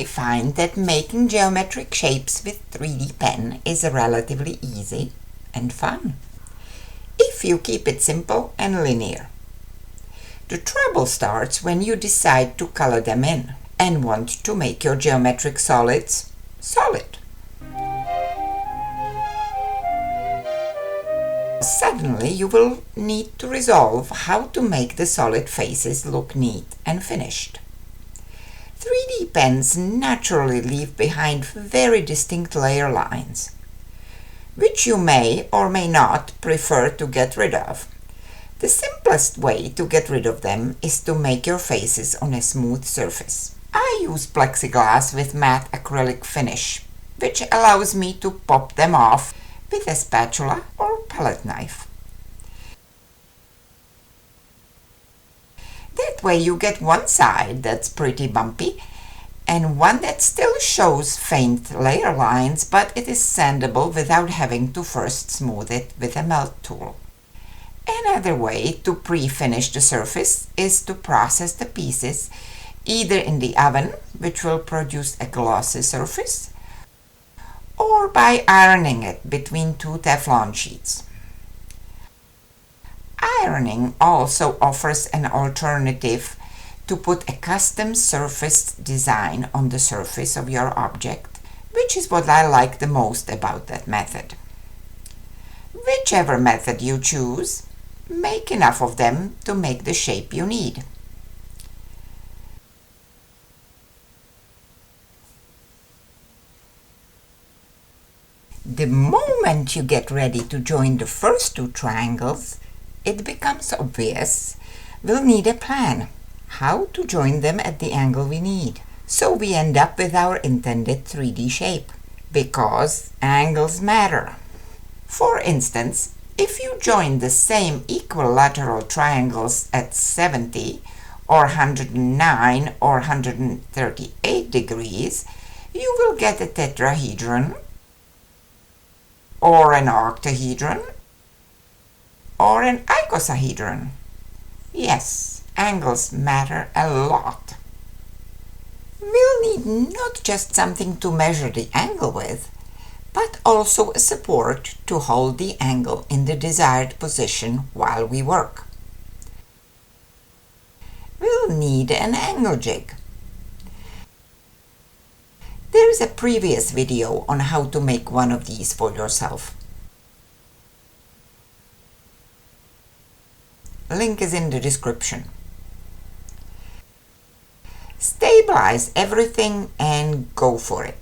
I find that making geometric shapes with 3D pen is relatively easy and fun, if you keep it simple and linear. The trouble starts when you decide to color them in and want to make your geometric solids solid. Suddenly you will need to resolve how to make the solid faces look neat and finished. 3D pens naturally leave behind very distinct layer lines, which you may or may not prefer to get rid of. The simplest way to get rid of them is to make your faces on a smooth surface. I use plexiglass with matte acrylic finish, which allows me to pop them off with a spatula or palette knife. That way you get one side that's pretty bumpy and one that still shows faint layer lines, but it is sandable without having to first smooth it with a melt tool. Another way to pre-finish the surface is to process the pieces either in the oven, which will produce a glossy surface, or by ironing it between two Teflon sheets. Ironing also offers an alternative to put a custom surface design on the surface of your object, which is what I like the most about that method. Whichever method you choose, make enough of them to make the shape you need. The moment you get ready to join the first two triangles, it becomes obvious we'll need a plan how to join them at the angle we need, so we end up with our intended 3D shape, because angles matter. For instance, if you join the same equilateral triangles at 70 or 109 or 138 degrees, you will get a tetrahedron or an octahedron or an icosahedron. Yes, angles matter a lot. We'll need not just something to measure the angle with, but also a support to hold the angle in the desired position while we work. We'll need an angle jig. There is a previous video on how to make one of these for yourself. Link is in the description. Stabilize everything and go for it.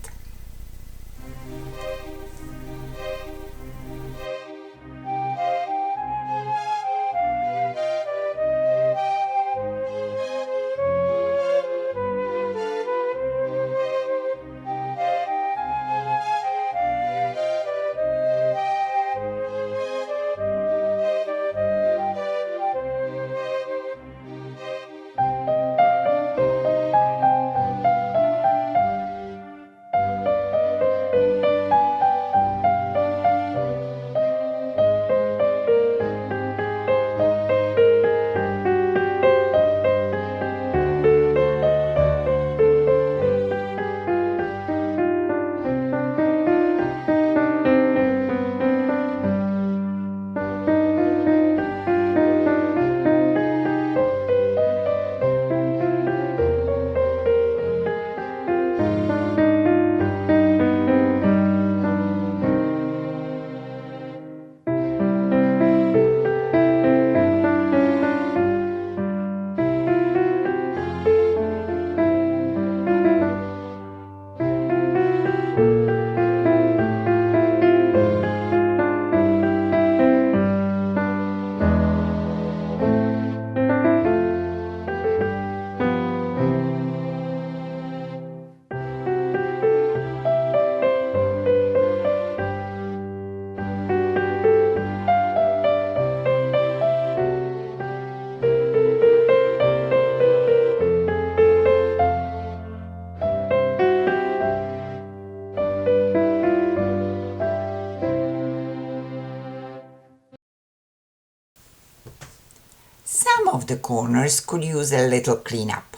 Some of the corners could use a little cleanup.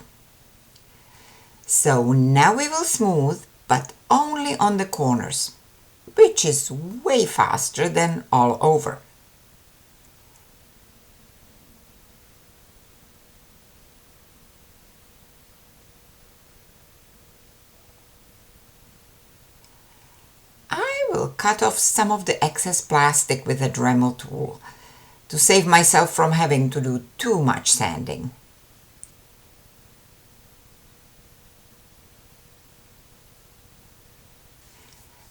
So now we will smooth, but only on the corners, which is way faster than all over. I will cut off some of the excess plastic with a Dremel tool to save myself from having to do too much sanding.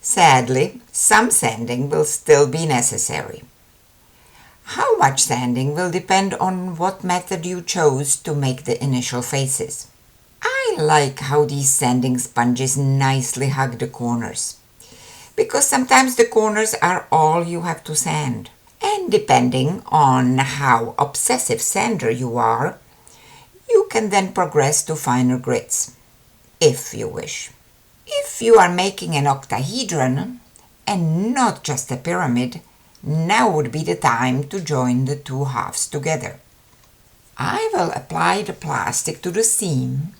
Sadly, some sanding will still be necessary. How much sanding will depend on what method you chose to make the initial faces. I like how these sanding sponges nicely hug the corners, because sometimes the corners are all you have to sand. And depending on how obsessive sander you are, you can then progress to finer grits, if you wish. If you are making an octahedron, and not just a pyramid, now would be the time to join the two halves together. I will apply the plastic to the seam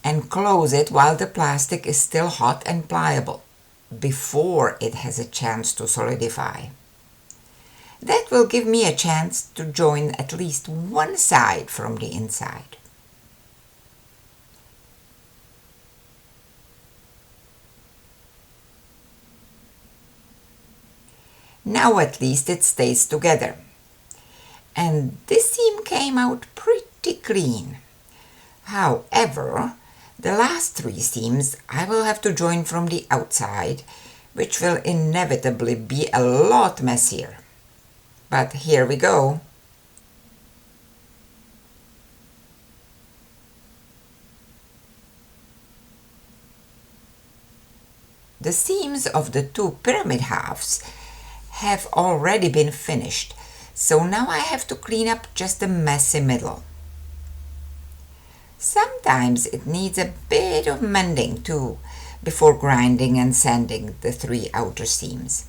and close it while the plastic is still hot and pliable, before it has a chance to solidify. That will give me a chance to join at least one side from the inside. Now at least it stays together. And this seam came out pretty clean. However, the last three seams I will have to join from the outside, which will inevitably be a lot messier. But here we go. The seams of the two pyramid halves have already been finished, so now I have to clean up just the messy middle. Sometimes it needs a bit of mending too, before grinding and sanding the three outer seams.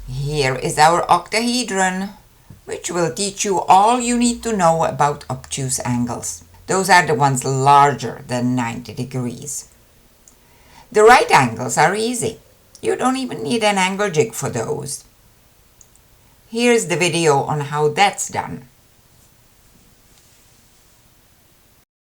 Here is our octahedron, which will teach you all you need to know about obtuse angles. Those are the ones larger than 90 degrees. The right angles are easy. You don't even need an angle jig for those. Here's the video on how that's done.